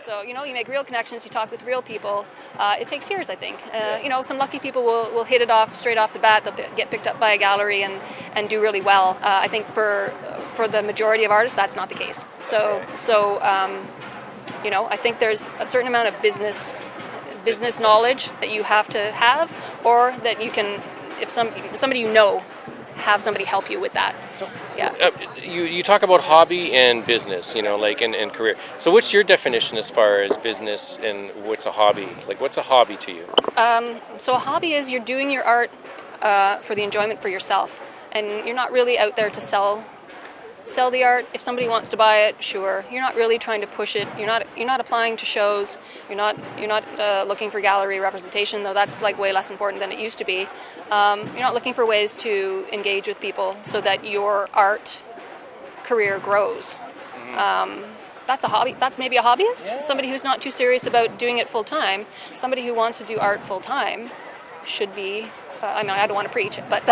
So, you make real connections, you talk with real people. It takes years, I think. Some lucky people will hit it off straight off the bat. They'll get picked up by a gallery and do really well. I think for the majority of artists, that's not the case. I think there's a certain amount of business knowledge that you have to have, or that you can, if somebody have somebody help you with that. So, yeah. You talk about hobby and business, and career. So what's your definition as far as business and what's a hobby? Like, what's a hobby to you? So a hobby is you're doing your art for the enjoyment for yourself, and you're not really out there to sell the art. If somebody wants to buy it, sure. You're not really trying to push it. You're not applying to shows. You're not looking for gallery representation, though that's like way less important than it used to be. You're not looking for ways to engage with people so that your art career grows. That's a hobby. That's maybe a hobbyist. Yeah. Somebody who's not too serious about doing it full time. Somebody who wants to do art full time should be. I don't want to preach, but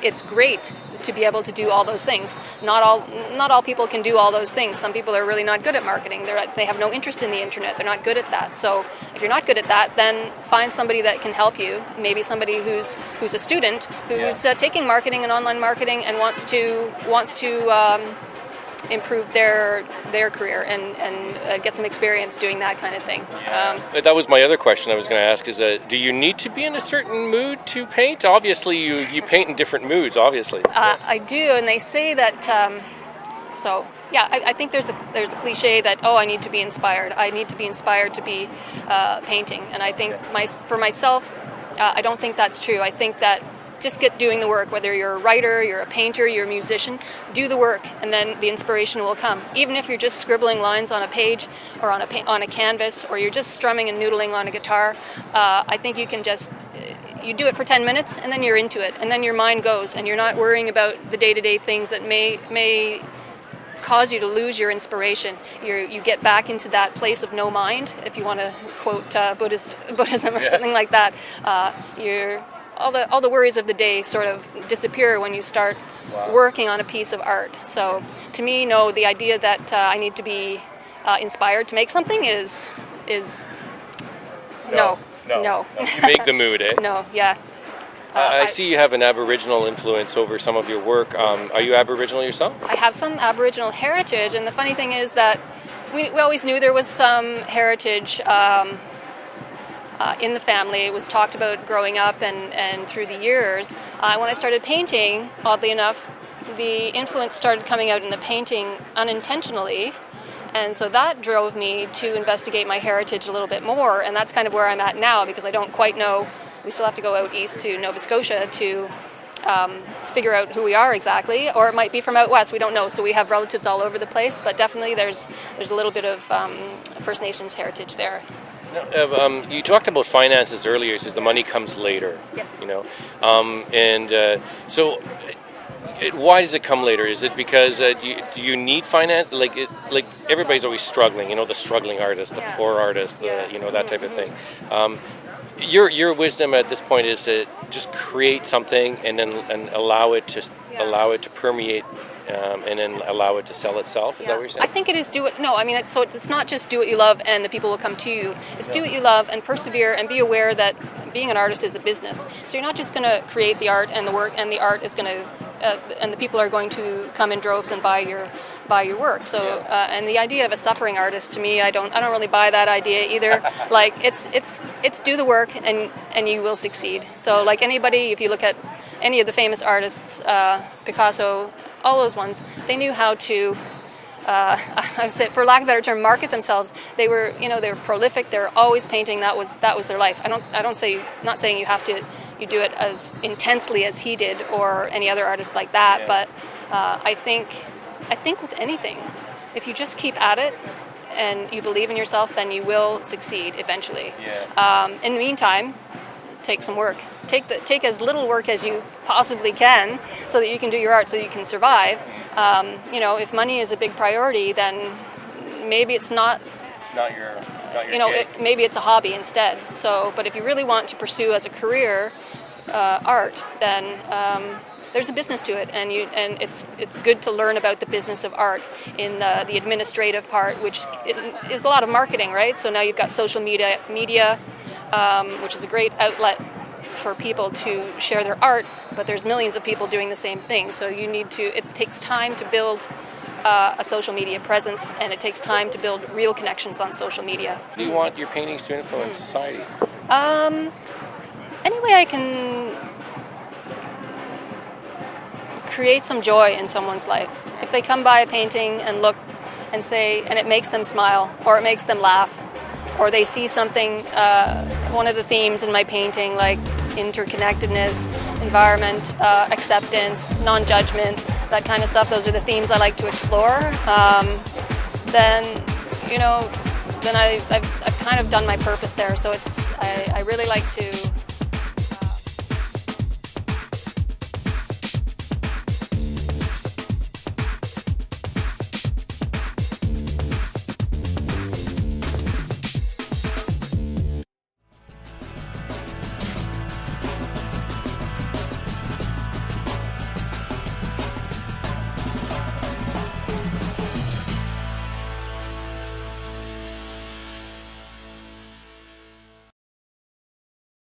it's great to be able to do all those things. Not all people can do all those things. Some people are really not good at marketing. They have no interest in the internet. They're not good at that. So if you're not good at that, then find somebody that can help you. Maybe somebody who's a student who's taking marketing and online marketing and wants to improve their career and get some experience doing that kind of thing. That was my other question I was going to ask, is do you need to be in a certain mood to paint? Obviously, you paint in different moods, obviously. I do, and they say that, I think there's a cliche that, I need to be inspired. I need to be inspired to be painting. And I think for myself, I don't think that's true. I think that just get doing the work, whether you're a writer, you're a painter, you're a musician, do the work, and then the inspiration will come. Even if you're just scribbling lines on a page or on a canvas, or you're just strumming and noodling on a guitar, I think you can you do it for 10 minutes and then you're into it, and then your mind goes and you're not worrying about the day-to-day things that may cause you to lose your inspiration. You get back into that place of no mind, if you want to quote Buddhism or something like that. All the worries of the day sort of disappear when you start working on a piece of art. So to me, the idea that I need to be inspired to make something is no. You make the mood, eh? No, yeah. I see you have an Aboriginal influence over some of your work. Are you Aboriginal yourself? I have some Aboriginal heritage, and the funny thing is that we always knew there was some heritage in the family. It was talked about growing up and through the years. When I started painting, oddly enough, the influence started coming out in the painting unintentionally, and so that drove me to investigate my heritage a little bit more, and that's kind of where I'm at now, because I don't quite know. We still have to go out east to Nova Scotia to figure out who we are exactly, or it might be from out west, we don't know. So we have relatives all over the place, but definitely there's a little bit of First Nations heritage there. You talked about finances earlier. It says the money comes later. Yes. So why does it come later? Is it because do you need finance? Like everybody's always struggling. The struggling artist, the poor artist, that type of thing. Your wisdom at this point is to just create something and allow it to permeate. And then allow it to sell itself. Is that what you're saying? I think it is it's not just do what you love and the people will come to you. It's do what you love and persevere and be aware that being an artist is a business. So you're not just going to create the art and the work, and the art is going to and the people are going to come in droves and buy your work. So and the idea of a suffering artist, to me, I don't really buy that idea either. Like it's do the work and you will succeed. So like anybody, if you look at any of the famous artists, Picasso, all those ones, they knew how to, I would say, for lack of a better term, market themselves. They were prolific. They were always painting. That was their life. Not saying you do it as intensely as he did or any other artist like that. Yeah. But I think with anything, if you just keep at it and you believe in yourself, then you will succeed eventually. Yeah. In the meantime, take some work. Take as little work as you possibly can, so that you can do your art, so you can survive. If money is a big priority, then maybe it's not your maybe it's a hobby instead. So, but if you really want to pursue as a career art, then there's a business to it, and it's good to learn about the business of art in the administrative part, which is a lot of marketing, right? So now you've got social media, which is a great outlet for people to share their art, but there's millions of people doing the same thing. So it takes time to build a social media presence, and it takes time to build real connections on social media. Do you want your paintings to influence society? Any way I can create some joy in someone's life. If they come by a painting and look and say, and it makes them smile, or it makes them laugh, or they see something, one of the themes in my painting, like interconnectedness, environment, acceptance, non-judgment, that kind of stuff, those are the themes I like to explore, then I've kind of done my purpose there. So I really like to